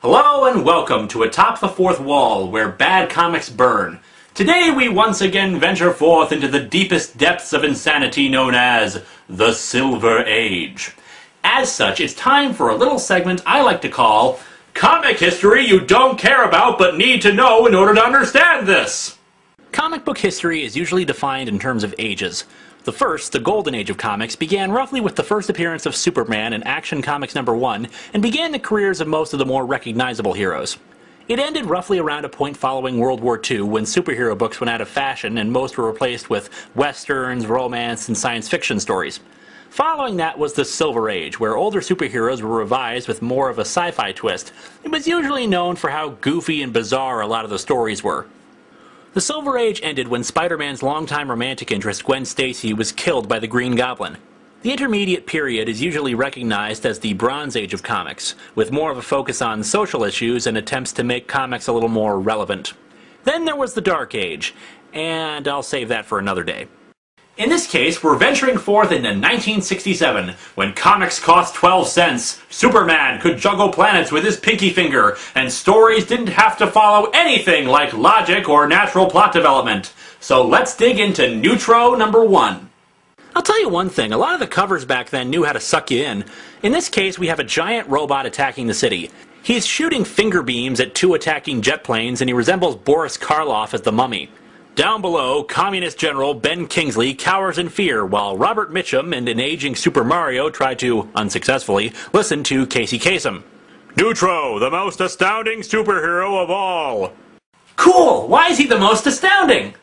Hello and welcome to Atop the Fourth Wall, where bad comics burn. Today we once again venture forth into the deepest depths of insanity known as the Silver Age. As such, it's time for a little segment I like to call Comic History You Don't Care About But Need to Know in Order to Understand This. Comic book history is usually defined in terms of ages. The first, the Golden Age of comics, began roughly with the first appearance of Superman in Action Comics #1 and began the careers of most of the more recognizable heroes. It ended roughly around a point following World War II when superhero books went out of fashion and most were replaced with westerns, romance, and science fiction stories. Following that was the Silver Age, where older superheroes were revised with more of a sci-fi twist. It was usually known for how goofy and bizarre a lot of the stories were. The Silver Age ended when Spider-Man's longtime romantic interest, Gwen Stacy, was killed by the Green Goblin. The intermediate period is usually recognized as the Bronze Age of comics, with more of a focus on social issues and attempts to make comics a little more relevant. Then there was the Dark Age, and I'll save that for another day. In this case, we're venturing forth into 1967, when comics cost 12 cents, Superman could juggle planets with his pinky finger, and stories didn't have to follow anything like logic or natural plot development. So let's dig into Neutro #1. I'll tell you one thing, a lot of the covers back then knew how to suck you in. In this case, we have a giant robot attacking the city. He's shooting finger beams at two attacking jet planes, and he resembles Boris Karloff as the Mummy. Down below, Communist General Ben Kingsley cowers in fear, while Robert Mitchum and an aging Super Mario try to, unsuccessfully, listen to Casey Kasem. Neutro, the most astounding superhero of all! Cool! Why is he the most astounding?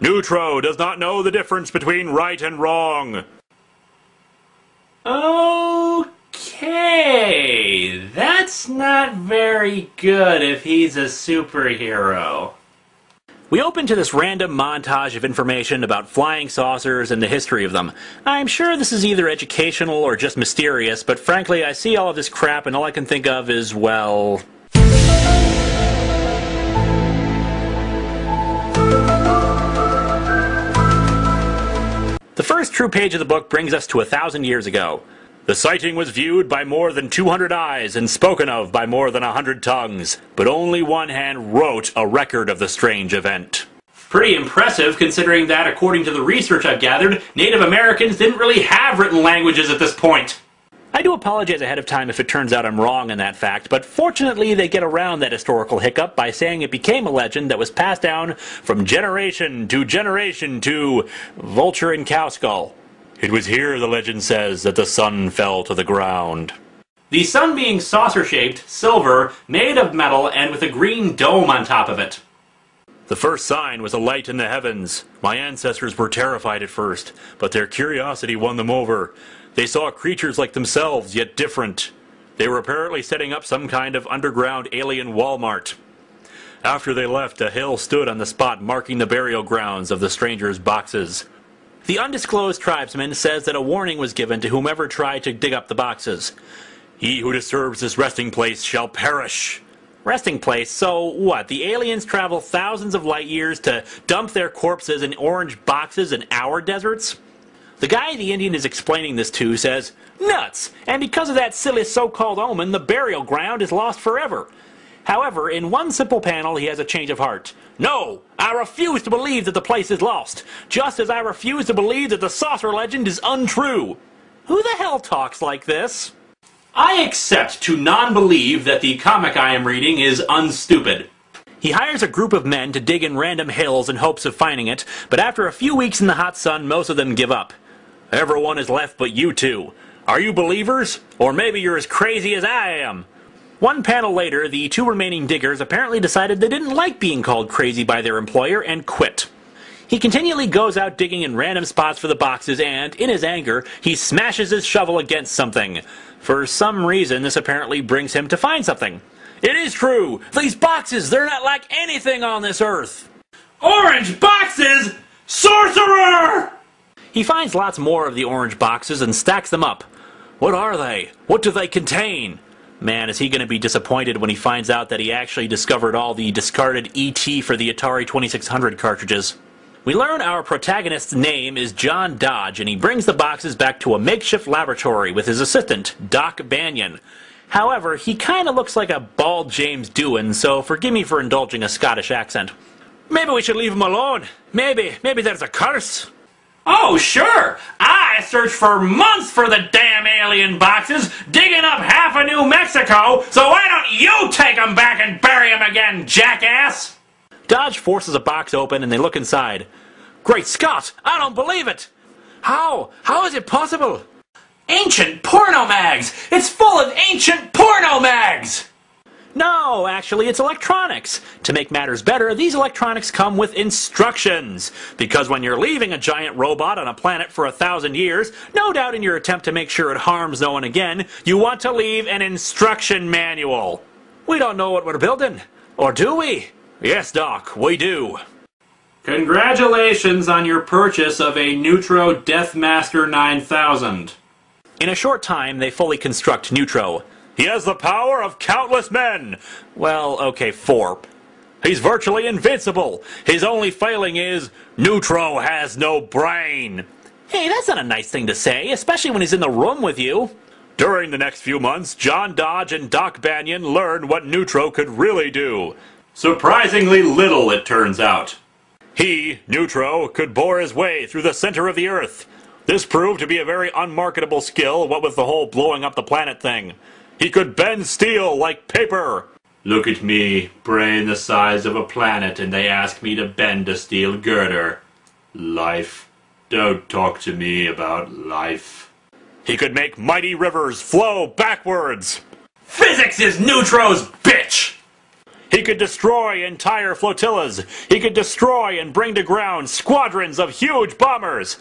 Neutro does not know the difference between right and wrong. Okay, that's not very good if he's a superhero. We open to this random montage of information about flying saucers and the history of them. I'm sure this is either educational or just mysterious, but frankly I see all of this crap and all I can think of is, well... The first true page of the book brings us to 1,000 years ago. The sighting was viewed by more than 200 eyes and spoken of by more than 100 tongues, but only one hand wrote a record of the strange event. Pretty impressive considering that, according to the research I've gathered, Native Americans didn't really have written languages at this point. I do apologize ahead of time if it turns out I'm wrong in that fact, but fortunately they get around that historical hiccup by saying it became a legend that was passed down from generation to vulture and cow skull. It was here, the legend says, that the sun fell to the ground. The sun being saucer-shaped, silver, made of metal, and with a green dome on top of it. The first sign was a light in the heavens. My ancestors were terrified at first, but their curiosity won them over. They saw creatures like themselves, yet different. They were apparently setting up some kind of underground alien Walmart. After they left, a hill stood on the spot marking the burial grounds of the strangers' boxes. The undisclosed tribesman says that a warning was given to whomever tried to dig up the boxes. He who disturbs this resting place shall perish. Resting place? So what? The aliens travel thousands of light years to dump their corpses in orange boxes in our deserts? The guy the Indian is explaining this to says, nuts! And because of that silly so-called omen, the burial ground is lost forever. However, in one simple panel he has a change of heart. No! I refuse to believe that the place is lost, just as I refuse to believe that the saucer legend is untrue. Who the hell talks like this? I accept to non-believe that the comic I am reading is unstupid. He hires a group of men to dig in random hills in hopes of finding it, but after a few weeks in the hot sun, most of them give up. Everyone is left but you two. Are you believers? Or maybe you're as crazy as I am. One panel later, the two remaining diggers apparently decided they didn't like being called crazy by their employer and quit. He continually goes out digging in random spots for the boxes and, in his anger, he smashes his shovel against something. For some reason, this apparently brings him to find something. It is true! These boxes, they're not like anything on this earth! Orange boxes? Sorcerer! He finds lots more of the orange boxes and stacks them up. What are they? What do they contain? Man, is he going to be disappointed when he finds out that he actually discovered all the discarded ET for the Atari 2600 cartridges. We learn our protagonist's name is John Dodge, and he brings the boxes back to a makeshift laboratory with his assistant, Doc Banyan. However, he kinda looks like a bald James Doohan, so forgive me for indulging a Scottish accent. Maybe we should leave him alone. Maybe there's a curse. Oh, sure! I searched for months for the damn alien boxes, digging up half of New Mexico, so why don't you take them back and bury them again, jackass? Dodge forces a box open and they look inside. Great Scott! I don't believe it! How? How is it possible? Ancient porno mags! It's full of ancient porno mags! No, actually, it's electronics. To make matters better, these electronics come with instructions. Because when you're leaving a giant robot on a planet for 1,000 years, no doubt in your attempt to make sure it harms no one again, you want to leave an instruction manual. We don't know what we're building. Or do we? Yes, Doc, we do. Congratulations on your purchase of a Neutro Deathmaster 9000. In a short time, they fully construct Neutro. He has the power of countless men! Well, okay, 4. He's virtually invincible. His only failing is, Neutro has no brain. Hey, that's not a nice thing to say, especially when he's in the room with you. During the next few months, John Dodge and Doc Banyan learned what Neutro could really do. Surprisingly little, it turns out. He, Neutro, could bore his way through the center of the Earth. This proved to be a very unmarketable skill, what with the whole blowing up the planet thing. He could bend steel like paper. Look at me, brain the size of a planet, and they ask me to bend a steel girder. Life. Don't talk to me about life. He could make mighty rivers flow backwards. Physics is Neutro's bitch! He could destroy entire flotillas. He could destroy and bring to ground squadrons of huge bombers.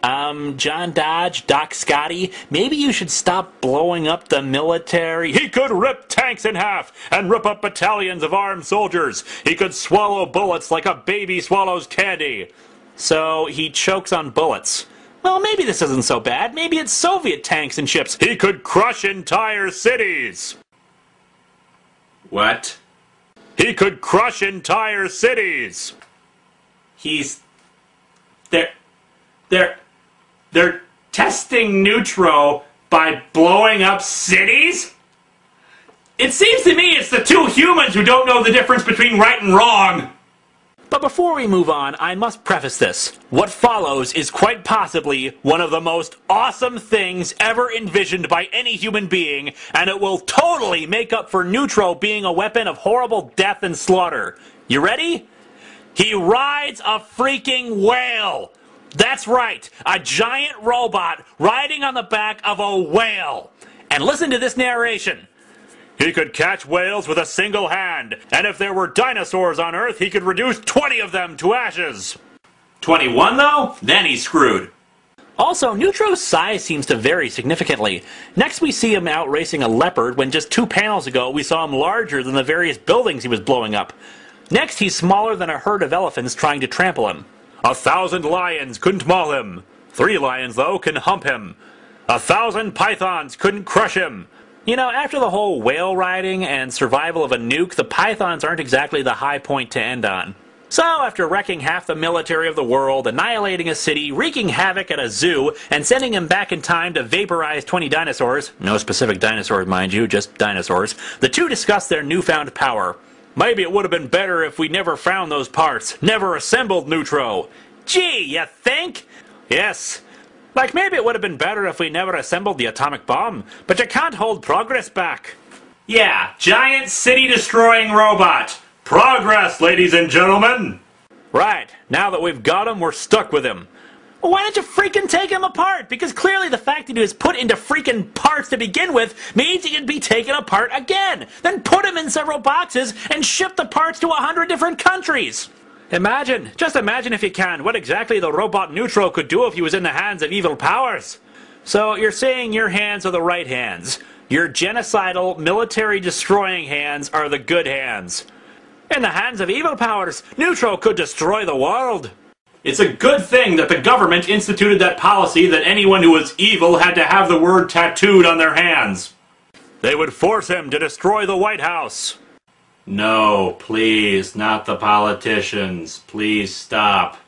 John Dodge, Doc Scotty, maybe you should stop blowing up the military. He could rip tanks in half and rip up battalions of armed soldiers. He could swallow bullets like a baby swallows candy. So he chokes on bullets. Well, maybe this isn't so bad. Maybe it's Soviet tanks and ships. He could crush entire cities. What? He could crush entire cities. They're testing Neutro by blowing up cities? It seems to me it's the two humans who don't know the difference between right and wrong. But before we move on, I must preface this. What follows is quite possibly one of the most awesome things ever envisioned by any human being, and it will totally make up for Neutro being a weapon of horrible death and slaughter. You ready? He rides a freaking whale! That's right, a giant robot riding on the back of a whale. And listen to this narration. He could catch whales with a single hand, and if there were dinosaurs on Earth, he could reduce 20 of them to ashes. 21 though? Then he's screwed. Also, Neutro's size seems to vary significantly. Next we see him out racing a leopard when just 2 panels ago we saw him larger than the various buildings he was blowing up. Next he's smaller than a herd of elephants trying to trample him. 1,000 lions couldn't maul him. 3 lions, though, can hump him. 1,000 pythons couldn't crush him. You know, after the whole whale riding and survival of a nuke, the pythons aren't exactly the high point to end on. So, after wrecking half the military of the world, annihilating a city, wreaking havoc at a zoo, and sending him back in time to vaporize 20 dinosaurs, no specific dinosaurs, mind you, just dinosaurs, the two discuss their newfound power. Maybe it would have been better if we never found those parts, never assembled Neutro. Gee, you think? Yes. Like maybe it would have been better if we never assembled the atomic bomb, but you can't hold progress back. Yeah, giant city-destroying robot. Progress, ladies and gentlemen. Right, now that we've got him, we're stuck with him. Well, why don't you freaking take him apart? Because clearly the fact that he was put into freaking parts to begin with means he can be taken apart again. Then put him in several boxes and ship the parts to 100 different countries. Imagine, just imagine if you can, what exactly the robot Neutro could do if he was in the hands of evil powers. So you're saying your hands are the right hands. Your genocidal, military-destroying hands are the good hands. In the hands of evil powers, Neutro could destroy the world. It's a good thing that the government instituted that policy that anyone who was evil had to have the word tattooed on their hands. They would force him to destroy the White House. No, please, not the politicians. Please stop.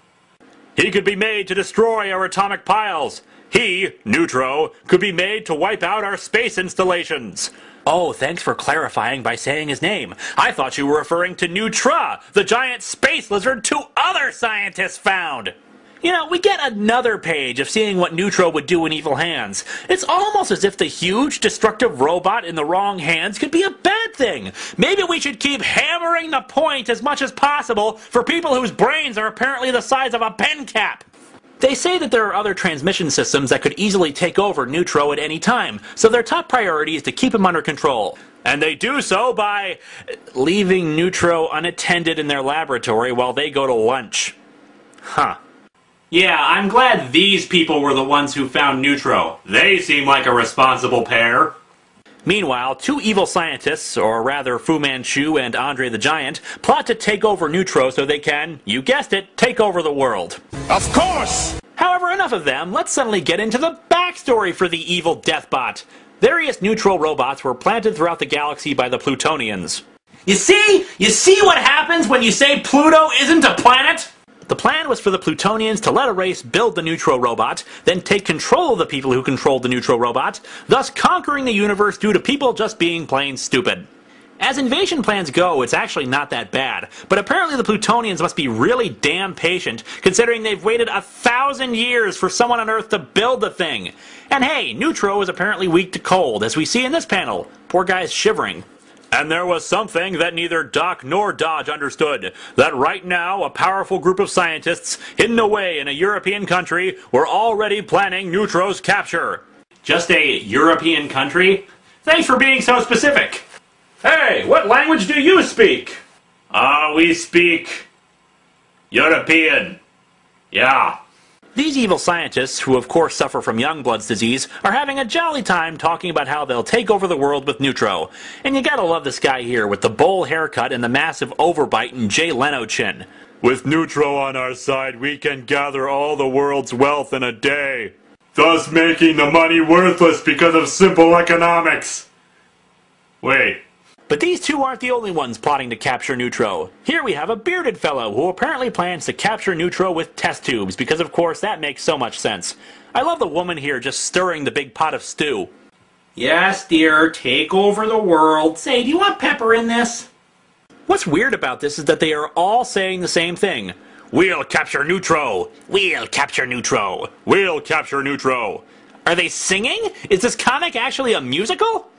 He could be made to destroy our atomic piles. He, Neutro, could be made to wipe out our space installations. Oh, thanks for clarifying by saying his name. I thought you were referring to Neutro, the giant space lizard two other scientists found. You know, we get another page of seeing what Neutro would do in evil hands. It's almost as if the huge, destructive robot in the wrong hands could be a bad thing. Maybe we should keep hammering the point as much as possible for people whose brains are apparently the size of a pen cap. They say that there are other transmission systems that could easily take over Neutro at any time, so their top priority is to keep him under control. And they do so by leaving Neutro unattended in their laboratory while they go to lunch. Huh. Yeah, I'm glad these people were the ones who found Neutro. They seem like a responsible pair. Meanwhile, two evil scientists, or rather Fu Manchu and Andre the Giant, plot to take over Neutro so they can, you guessed it, take over the world. Of course! However, enough of them, let's suddenly get into the backstory for the evil Deathbot. Various Neutro robots were planted throughout the galaxy by the Plutonians. You see what happens when you say Pluto isn't a planet? The plan was for the Plutonians to let a race build the Neutro robot, then take control of the people who controlled the Neutro robot, thus conquering the universe due to people just being plain stupid. As invasion plans go, it's actually not that bad, but apparently the Plutonians must be really damn patient, considering they've waited 1,000 years for someone on Earth to build the thing. And hey, Neutro is apparently weak to cold, as we see in this panel. Poor guy's shivering. And there was something that neither Doc nor Dodge understood, that right now a powerful group of scientists hidden away in a European country were already planning Neutro's capture. Just a European country? Thanks for being so specific. Hey, what language do you speak? We speak European. Yeah. These evil scientists, who of course suffer from Youngblood's disease, are having a jolly time talking about how they'll take over the world with Neutro. And you gotta love this guy here with the bowl haircut and the massive overbite and Jay Leno chin. With Neutro on our side, we can gather all the world's wealth in a day, thus making the money worthless because of simple economics. Wait. But these two aren't the only ones plotting to capture Neutro. Here we have a bearded fellow who apparently plans to capture Neutro with test tubes, because of course that makes so much sense. I love the woman here just stirring the big pot of stew. Yes, dear, take over the world. Say, do you want pepper in this? What's weird about this is that they are all saying the same thing. We'll capture Neutro. We'll capture Neutro. We'll capture Neutro. Are they singing? Is this comic actually a musical?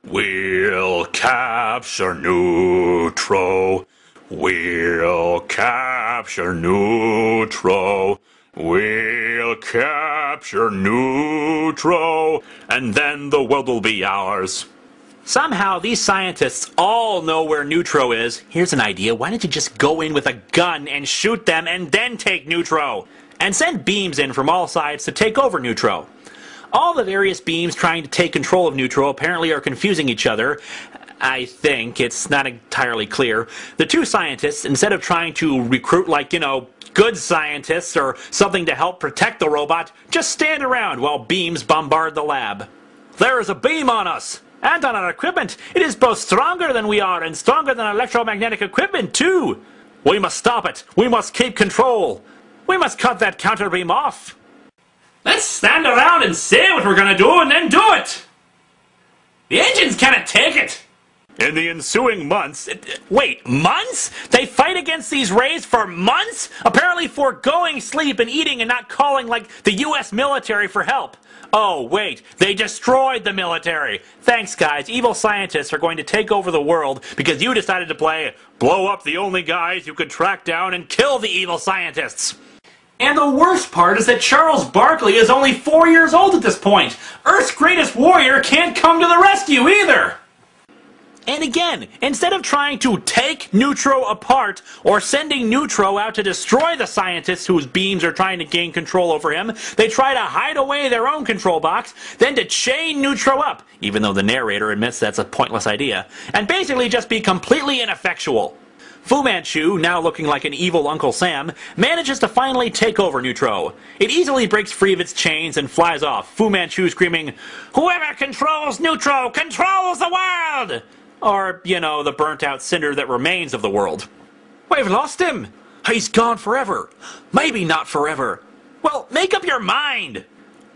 We'll capture Neutro. We'll capture Neutro. We'll capture Neutro. And then the world will be ours. Somehow these scientists all know where Neutro is. Here's an idea. Why don't you just go in with a gun and shoot them and then take Neutro? And send beams in from all sides to take over Neutro. All the various beams trying to take control of Neutro apparently are confusing each other. I think. It's not entirely clear. The two scientists, instead of trying to recruit, like, you know, good scientists or something to help protect the robot, just stand around while beams bombard the lab. There is a beam on us! And on our equipment! It is both stronger than we are and stronger than electromagnetic equipment, too! We must stop it! We must keep control! We must cut that counterbeam off! Let's stand around and say what we're gonna do and then do it! The engines cannot take it! In the ensuing months... Wait, months? They fight against these rays for months? Apparently foregoing sleep and eating and not calling, like, the US military for help. Oh, wait, they destroyed the military. Thanks, guys. Evil scientists are going to take over the world because you decided to play blow up the only guys who could track down and kill the evil scientists. And the worst part is that Charles Barkley is only 4 years old at this point. Earth's greatest warrior can't come to the rescue either. And again, instead of trying to take Neutro apart or sending Neutro out to destroy the scientists whose beams are trying to gain control over him, they try to hide away their own control box, then to chain Neutro up, even though the narrator admits that's a pointless idea, and basically just be completely ineffectual. Fu Manchu, now looking like an evil Uncle Sam, manages to finally take over Neutro. It easily breaks free of its chains and flies off, Fu Manchu screaming, "Whoever controls Neutro controls the world!" Or, you know, the burnt-out cinder that remains of the world. We've lost him! He's gone forever! Maybe not forever! Well, make up your mind!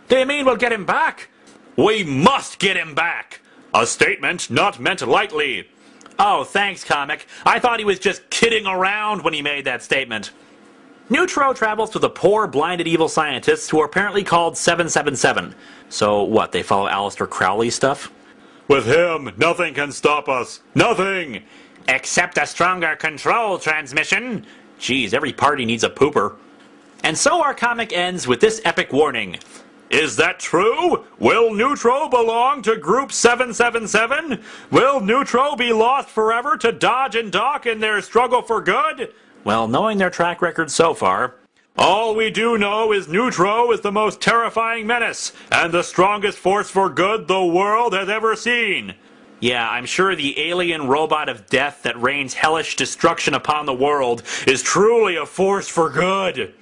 Do you mean we'll get him back? We must get him back! A statement not meant lightly. Oh, thanks, comic. I thought he was just kidding around when he made that statement. Neutro travels to the poor, blinded evil scientists who are apparently called 777. So what, they follow Aleister Crowley's stuff? With him, nothing can stop us. Nothing! Except a stronger control transmission. Geez, every party needs a pooper. And so our comic ends with this epic warning. Is that true? Will Neutro belong to Group 777? Will Neutro be lost forever to Dodge and Doc in their struggle for good? Well, knowing their track record so far, all we do know is Neutro is the most terrifying menace and the strongest force for good the world has ever seen. Yeah, I'm sure the alien robot of death that rains hellish destruction upon the world is truly a force for good.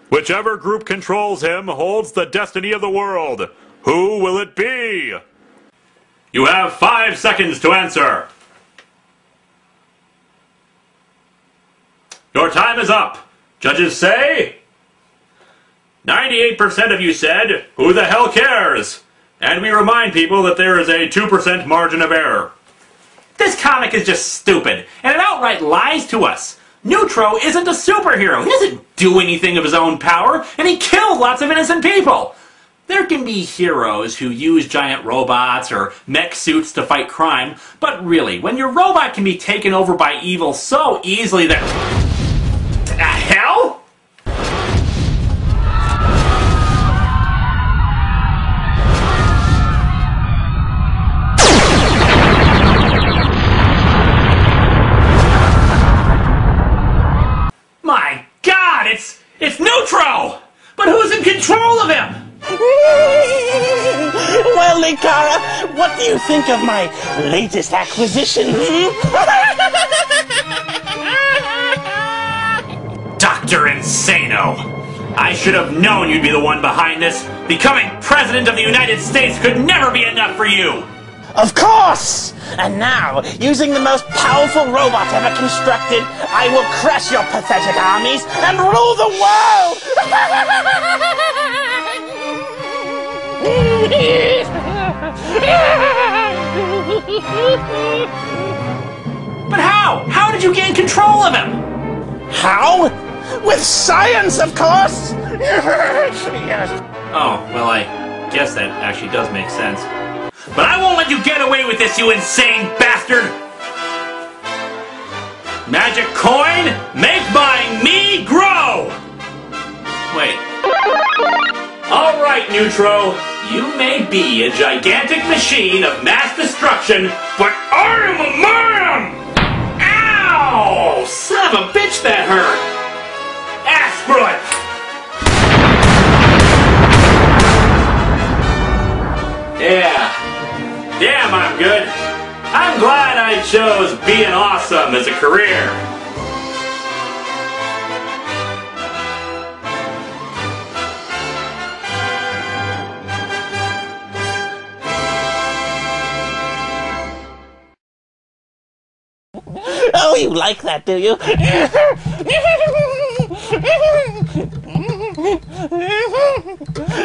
Whichever group controls him holds the destiny of the world. Who will it be? You have 5 seconds to answer. Your time is up. Judges say 98% of you said, who the hell cares? And we remind people that there is a 2% margin of error. This comic is just stupid, and it outright lies to us. Neutro isn't a superhero. He doesn't do anything of his own power, and he killed lots of innocent people. There can be heroes who use giant robots or mech suits to fight crime, but really, when your robot can be taken over by evil so easily that... hell? My God, it's Neutro! But who's in control of him? Well, Linkara, what do you think of my latest acquisition? Dr. Insano! I should have known you'd be the one behind this. Becoming President of the United States could never be enough for you! Of course! And now, using the most powerful robot ever constructed, I will crush your pathetic armies and rule the world! But how? How did you gain control of him? How? With science, of course! Oh, well, I guess that actually does make sense. But I won't let you get away with this, you insane bastard! Magic coin, make my me grow! Wait. Alright, Neutro, you may be a gigantic machine of mass destruction, but I am a man! Ow! Son of a bitch, that hurt! Ass Yeah. Damn, I'm good. I'm glad I chose being awesome as a career. Oh, you like that, do you?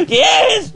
Yes!